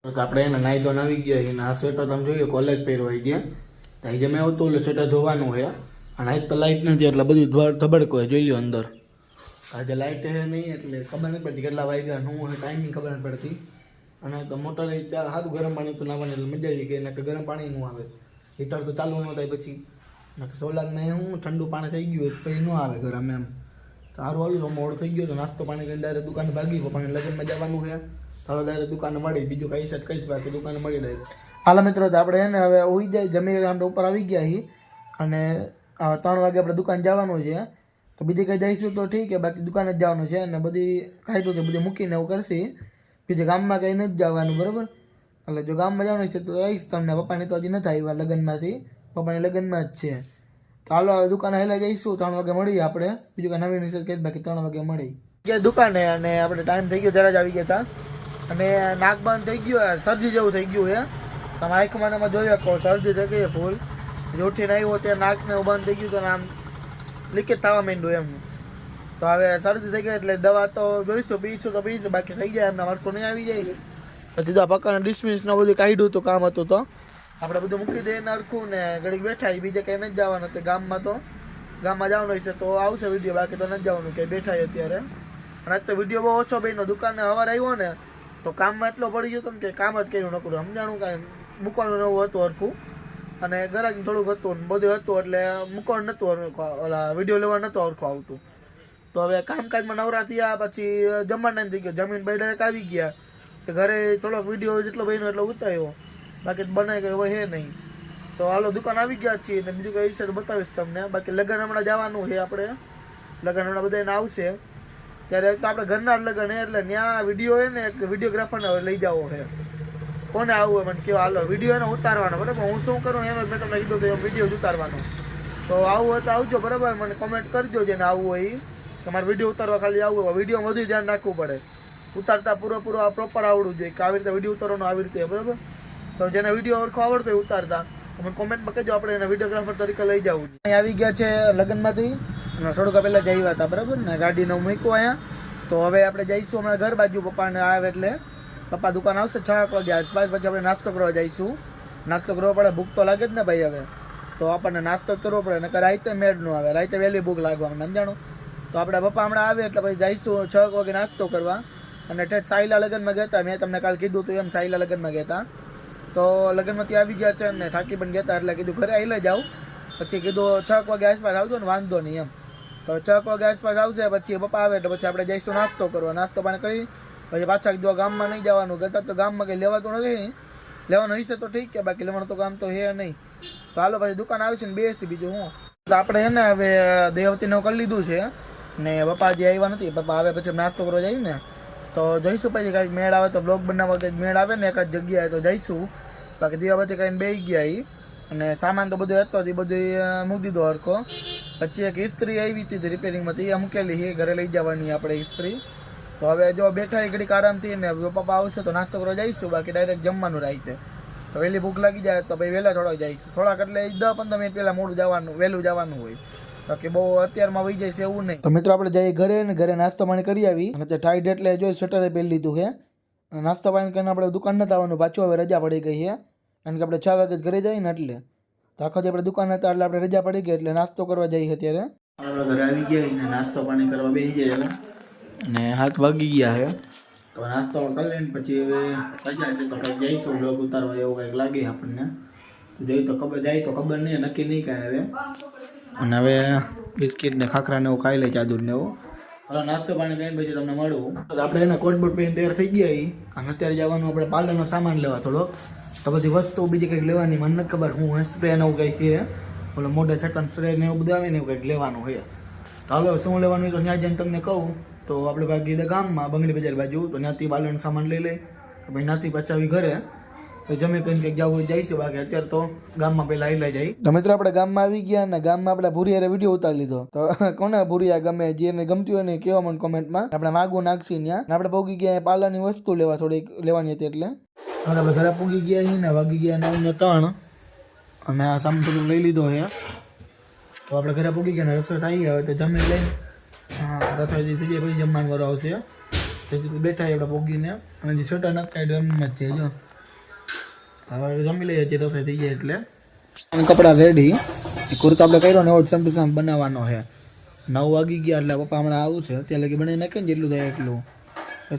તો આપણે એને નાહી ધોઈને આવી ગયા છીએ. આ સ્વેટર તમે જોઈએ કોલેજ પહેરો હોય ગયા તો આજે મેં આવતું એટલે સ્વેટર ધોવાનું હોય અને આજ તો લાઇટ નથી એટલે બધી ધબડકો હોય જોઈ લો અંદર. આજે લાઇટ હે નહીં એટલે ખબર નથી પડતી કેટલા વાગ્યા શું ટાઈમિંગ ખબર નથી પડતી. અને તો મોટર સારું ગરમ પાણી તો નાવાની એટલે મજા આવી ગઈ. એને કે ગરમ પાણી ન આવે, હીટર તો ચાલુ ન થાય પછી સોલારમાં હું ઠંડુ પાણી થઈ ગયું પછી ન આવે ગરમ એમ. સારું હાલું મોડું થઈ ગયું તો નાસ્તો પાણી કરીને ડાયરેક્ટ દુકાને ભાગી પપ્પાને લગ્નમાં જવાનું છે. તારો ડાયરેક્ટ દુકાને મળી બીજું કઈ સેટ કહીશ બાકી દુકાને મળી ડાયરેક્ટ. હાલ મિત્રો તો આપણે એને હવે ઉઈ જાય જમી આપણે ઉપર આવી ગયા છીએ અને 3 વાગે આપણે દુકાન જવાનું છે. તો બીજી કંઈ જઈશું તો ઠીક છે, બાકી દુકાને જ જવાનું છે અને બધી ખાઈટું છે બધી મૂકીને એવું કરશે. બીજે ગામમાં કંઈ નથી જવાનું બરાબર. એટલે જો ગામમાં જવાનું છે તો આવીશ તમને. પપ્પાની તો હજી નથી આવ્યા લગ્નમાંથી, પપ્પાની લગ્નમાં જ છે. તો હાલો હવે દુકાને હેલા જઈશું. 3 વાગે મળીએ આપણે. બીજું કંઈ નવી નિશેષ કહી બાકી 3 વાગે મળી ગયા દુકાને. અને આપણે ટાઈમ થઈ ગયો જરા જ આવી ગયા હતા અને નાક બંધ થઈ ગયું, શરદી જેવું થઈ ગયું છે. તમે આંખમાં એમાં જોઈ શકો શરદી થઈ ગઈ ફૂલ. ઉઠીને આવ્યો ત્યાં નાકને બંધ થઈ ગયું તો આમ લીકેજ થવા માંડ્યું એમ. તો હવે શરદી થઈ ગઈ એટલે દવા તો જોઈશું પીશું તો પીશું, બાકી થઈ જાય એમના માર્કો નહીં આવી જાય. પછી તો પક્કાને ડિસમિસને બધું કાઢ્યું હતું કામ હતું તો આપણે બધું મૂકી દઈએ નરખું ને ઘડીક બેઠા. બીજે કંઈ નથી જવાનું કે ગામમાં તો ગામમાં જવાનું હશે તો આવશે વિડીયો, બાકી તો નથી જવાનું કે બેઠા અત્યારે. અને આજ તો વિડીયો બહુ ઓછો બન્યો. દુકાને સવારે આવ્યો ને તો કામમાં એટલો પડી ગયો હતો કે કામ જ કર્યું નકરું. સમજાણું કાંઈ મૂકવાનું નવું હતું હરખું અને ગરાજ થોડુંક હતું બધું હતું એટલે મૂકવાનું નહોતું, ઓલા વિડીયો લેવા નહોતું હરખું આવતું. તો હવે કામકાજમાં નવરા થયા પછી જમવાનું ટાઈમ થઈ ગયો. જમીન ભાઈ ડાયરેક્ટ આવી ગયા તો ઘરે થોડોક વિડીયો જેટલો બન્યો એટલો ઉતાર્યો, બાકી બનાવી ગયો હવે હે નહીં. તો હાલો દુકાન આવી ગયા છીએ ને બીજું કંઈ છે બતાવીશ તમને. બાકી લગ્ન હમણાં જવાનું છે આપણે. લગ્ન હમણાં બધાને આવશે ત્યારે તો આપણે ઘરના જ લગ્ન એટલે ત્યાં વિડીયો હોય ને એક વિડીયોગ્રાફરને લઈ જવો છે. કોને આવવું હોય મને કહો, હાલો વિડીયો એને ઉતારવાનો બરાબર. હું શું કરું એમ મેં તમને કીધું તો વિડીયો જ ઉતારવાનો. તો આવું હોય તો આવજો બરાબર. મને કોમેન્ટ કરજો જેને આવવું હોય એ. તમારે વિડીયો ઉતારવા ખાલી આવવું હોય વિડીયો વધુ ધ્યાન રાખવું પડે. ઉતારતા પૂરો આ પ્રોપર આવડવું જોઈએ કે આવી રીતે વિડીયો ઉતારવાનો આવી રીતે બરાબર. તો જેને વિડીયો ઓળખો આવડતો હોય ઉતારતા મને કોમેન્ટમાં કહેજો, આપણે એને વિડીયોગ્રાફર તરીકે લઈ જવું. અહીં આવી ગયા છે લગ્નમાંથી અને થોડુંક પહેલાં જ આવ્યા હતા બરાબર ને. ગાડીને મૂક્યું અહીંયા. તો હવે આપણે જઈશું હમણાં ઘર બાજુ. પપ્પાને આવે એટલે પપ્પા દુકાન આવશે 6 વાગે આસપાસ. પછી આપણે નાસ્તો કરવા જઈશું. નાસ્તો કરવો પડે, ભૂખ તો લાગે જ ને ભાઈ. હવે તો આપણને નાસ્તો કરવો પડે નકર રાતે મેળ ન આવે. રાતે વહેલી ભૂખ લાગવા સમજાણું. તો આપણે પપ્પા હમણાં આવે એટલે પછી જઈશું 6 વાગે નાસ્તો કરવા. અને ઠેઠ સાઈલા લગ્નમાં ગયા હતા. મેં તમને કાલ કીધું હતું એમ સાઈલા લગ્નમાં ગયા હતા. તો લગ્નમાંથી આવી ગયા છે ને થાકી પણ ગયા હતા એટલે કીધું ઘરે આવી જાઉં. પછી કીધું 6 વાગે આસપાસ આવજો ને વાંધો નહીં એમ. તો 6 વાગે આસપાસ આવશે પછી પપ્પા આવે એટલે પછી આપણે જઈશું નાસ્તો કરવા. નાસ્તો પાણી કરી પછી પાછા જો ગામમાં નહીં જવાનું કહેતા તો ગામમાં કંઈ લેવાતું નથી. લેવાનું હશે તો ઠીક છે, બાકી લેવાનું તો કામ તો હે નહીં. તો હાલો પછી દુકાન આવશે ને બેસી બીજું હું. તો આપણે હે ને હવે દેવતીનું કરી લીધું છે ને પપ્પા જે આવ્યા નથી. પપ્પા આવે પછી નાસ્તો કરવા જઈએ ને તો જઈશું. પછી કાંઈક મેળ આવે તો બ્લોગ બનાવવા કંઈક મેળ આવે ને એક જ જગ્યાએ તો જઈશું. બાકી દીવા પછી કાંઈને બેસી ગયા એ અને સામાન તો બધું હતો એ બધું મૂકી દીધો હરખો. પછી એક ઇસ્ત્રી આવી હતી રિપેરિંગમાંથી એ મૂકેલી છે ઘરે લઈ જવાની આપણે ઇસ્ત્રી. તો હવે જો બેઠા ઘડીક આરામથી ને પપ્પા આવશે તો નાસ્તો કરવા જઈશું. બાકી ડાયરેક્ટ જમવાનું રાખ્યું તો વહેલી ભૂખ લાગી જાય તો ભાઈ વહેલા થોડાક જઈશું. થોડાક એટલે 10-15 મિનિટ પહેલાં મોડું જવાનું વહેલું જવાનું હોય. બાકી બહુ અત્યારમાં વહી જાય છે એવું નહીં. તો મિત્રો આપણે જઈએ ઘરે ને ઘરે નાસ્તો પાણી કરી આવી અને તે ટાઈડ એટલે જો સ્વેટરે પહેરી લીધું છે. અને નાસ્તો પાણી કરીને આપણે દુકાન નથી આવવાનું પાછું. હવે રજા પડી ગઈ છે કારણ કે આપણે 6 વાગે ઘરે જઈએ ને એટલે. તો આખો આપણે દુકાન હતા એટલે આપણે રજા પડી ગઈ એટલે નાસ્તો કરવા જઈએ અત્યારે. આપણે ઘરે આવી ગયા ને નાસ્તો પાણી કરવા બેસી જાય હવે અને 7 વાગી ગયા છે. તો નાસ્તો કરી લઈને પછી હવે રજા છે તો કંઈક જઈશું બ્લોગ ઉતારવા એવું કંઈક લાગે આપણને. જોઈ તો ખબર જાય તો ખબર નહીં નક્કી નહીં કાંઈ હવે. અને હવે બિસ્કિટ ને ખાખરા ને એવું ખાઈ લે ચાદુર ને એવું. હવે નાસ્તો પાણી કરીને પછી તમને મળવું. આપણે એને કોટ બોટ પહેરીને તૈયાર થઈ ગયા અને અત્યારે જવાનું આપણે પાર્લરનો સામાન લેવા થોડોક. તો બધી વસ્તુ બીજી કંઈક લેવાની મને નથી ખબર હું સ્પ્રે ને એવું કંઈક છે. ઓલો મોઢે છટન સ્પ્રે ને એવું બધું આવે ને એવું કંઈક લેવાનું હોય. તો હાલો શું લેવાનું હોય તો ત્યાં જઈને તમને કહું. તો આપણે ભાગી દે ગામમાં બંગડી બજાર બાજુ તો ત્યાંથી પાર્લરનો સામાન લઈ લઈ ભાઈ ત્યાંથી પાછા આવી ઘરે તો જમી કરીને કંઈક જવું હોય જઈશું. બાકી અત્યારે તો ગામમાં પહેલાં આવી લઈ જાય. તો મિત્રો આપણે ગામમાં આવી ગયા ને ગામમાં આપણે ભૂરિયારે વિડીયો ઉતારી લીધો. તો કોને ભૂરિયા ગમે જેને ગમતી હોય ને કહેવા મને કોમેન્ટમાં. આપણે માગું નાખશી ત્યાં. આપણે પહોંચી ગયા પાર્લરની વસ્તુ લેવા થોડીક લેવાની હતી એટલે આપણે ઘરે પૂગી ગયા છીએ ને વાગી ગયા 9:03 અને આ સામાન થોડુંક લઈ લીધો છે. તો આપણે ઘરે પૂગી ગયા ને રસોઈ થઈ હવે તો જમી લઈને રસોઈ થઈ જાય પછી જમવાનું વાળો આવશે. તેથી બેઠા આપણે પોગીને અને જે સ્વેટર નથી કાઢ્યું એમ જ છે જો હવે જમી લઈએ જે રસોઈ થઈ જાય એટલે કપડાં રેડી. કુર્તો આપણે કર્યો ને એવો સેમ ટુ સેમ બનાવવાનો છે. 9 વાગી ગયા એટલે પપ્પા હમણાં આવું છે ત્યાં લગી બની નાખે ને જેટલું થાય એટલું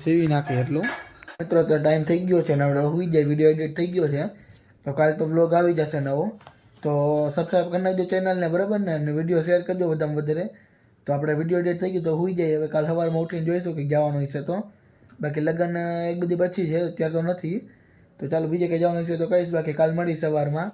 સીવી નાખે એટલું. મિત્રો તો ટાઈમ થઈ ગયો છે ને આપણે હોઈ જાય, વિડીયો એડિટ થઈ ગયો છે તો કાલે તો બ્લોગ આવી જશે નવો. તો સબસ્ક્રાઈબ કરી નાખજો ચેનલને બરાબર ને, અને વિડીયો શેર કરજો બધામાં વધારે. તો આપણે વિડીયો એડિટ થઈ ગયું તો હોઈ જાય. હવે કાલ સવારમાં ઉઠીને જોઈશું કે જવાનું હશે તો. બાકી લગ્ન એક બધી પછી છે અત્યારે તો નથી. તો ચાલો બીજે કંઈ જવાનું હશે તો કહીશ. બાકી કાલ મળી સવારમાં.